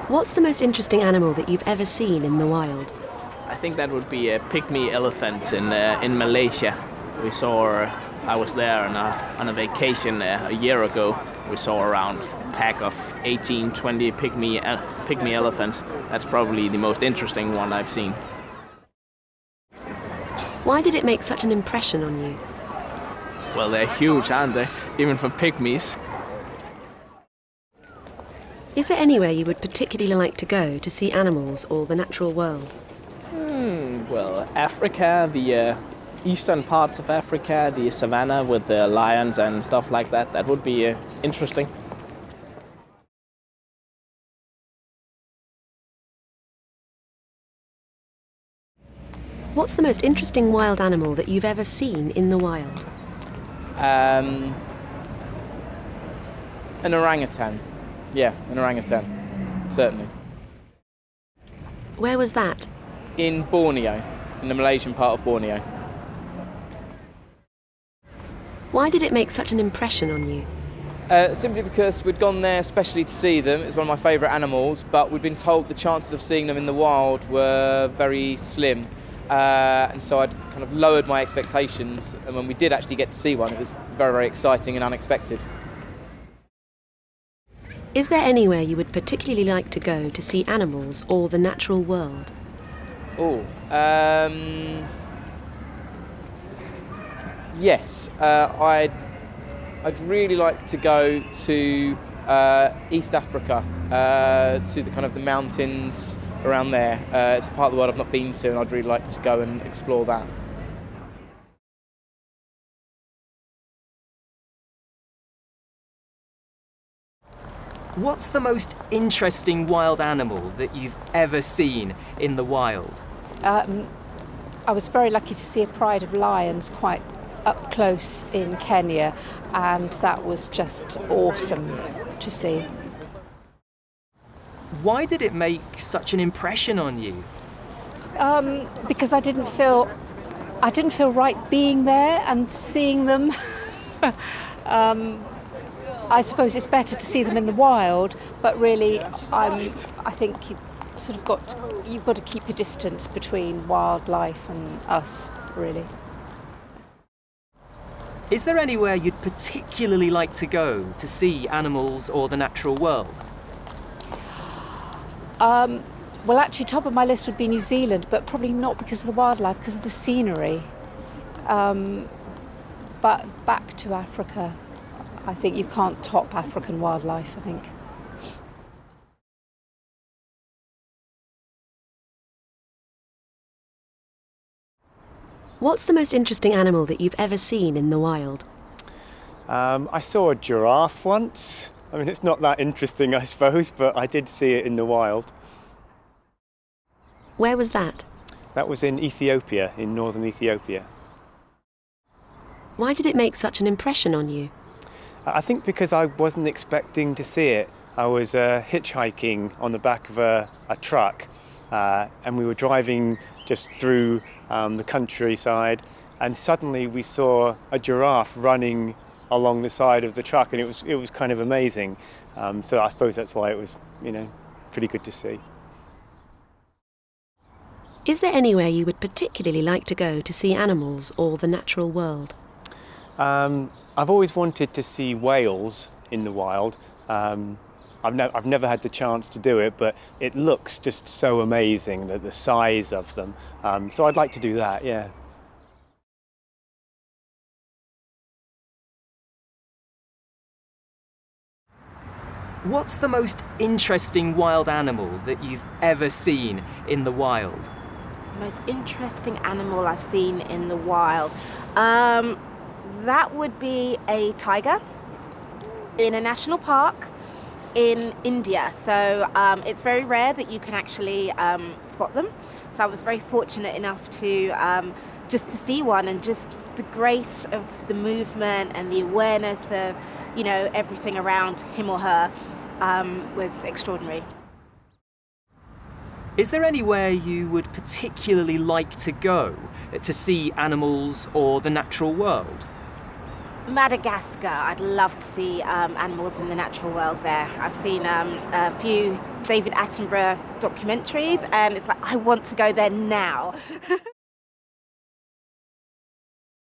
What's the most interesting animal that you've ever seen in the wild? I think that would be pygmy elephants in Malaysia. We saw. I was there on a vacation a year ago. We saw around a pack of 18, 20 pygmy elephants. That's probably the most interesting one I've seen. Why did it make such an impression on you? Well, they're huge, aren't they? Even for pygmies. Is there anywhere you would particularly like to go to see animals or the natural world? Well, Africa, the eastern parts of Africa, the savannah with the lions and stuff like that. That would be interesting. What's the most interesting wild animal that you've ever seen in the wild? An orangutan. Yeah, an orangutan, certainly. Where was that? In Borneo, in the Malaysian part of Borneo. Why did it make such an impression on you? Simply because we'd gone there especially to see them. It's one of my favourite animals, but we'd been told the chances of seeing them in the wild were very slim. And so I'd kind of lowered my expectations, and when we did actually get to see one, it was very, very exciting and unexpected. Is there anywhere you would particularly like to go to see animals or the natural world? Yes, I'd really like to go to East Africa, to the kind of the mountains around there. It's a part of the world I've not been to, and I'd really like to go and explore that. What's the most interesting wild animal that you've ever seen in the wild? I was very lucky to see a pride of lions quite up close in Kenya, and that was just awesome to see. Why did it make such an impression on you? Because I didn't feel right being there and seeing them. I suppose it's better to see them in the wild, but really, I think you've got to keep a distance between wildlife and us, really. Is there anywhere you'd particularly like to go to see animals or the natural world? Well, actually, top of my list would be New Zealand, but probably not because of the wildlife, because of the scenery. But back to Africa. I think you can't top African wildlife, I think. What's the most interesting animal that you've ever seen in the wild? I saw a giraffe once. I mean, it's not that interesting, I suppose, but I did see it in the wild. Where was that? That was in Ethiopia, in northern Ethiopia. Why did it make such an impression on you? I think because I wasn't expecting to see it. I was hitchhiking on the back of a truck, and we were driving just through the countryside, and suddenly we saw a giraffe running along the side of the truck, and it was kind of amazing. So I suppose that's why it was, pretty good to see. Is there anywhere you would particularly like to go to see animals or the natural world? I've always wanted to see whales in the wild. I've never had the chance to do it, but it looks just so amazing, the size of them. So I'd like to do that, yeah. What's the most interesting wild animal that you've ever seen in the wild? Most interesting animal I've seen in the wild? That would be a tiger in a national park in India. So it's very rare that you can actually spot them. So I was very fortunate enough to just to see one, and just the grace of the movement and the awareness of, everything around him or her was extraordinary. Is there anywhere you would particularly like to go to see animals or the natural world? Madagascar. I'd love to see animals in the natural world there. I've seen a few David Attenborough documentaries, and it's like, I want to go there now.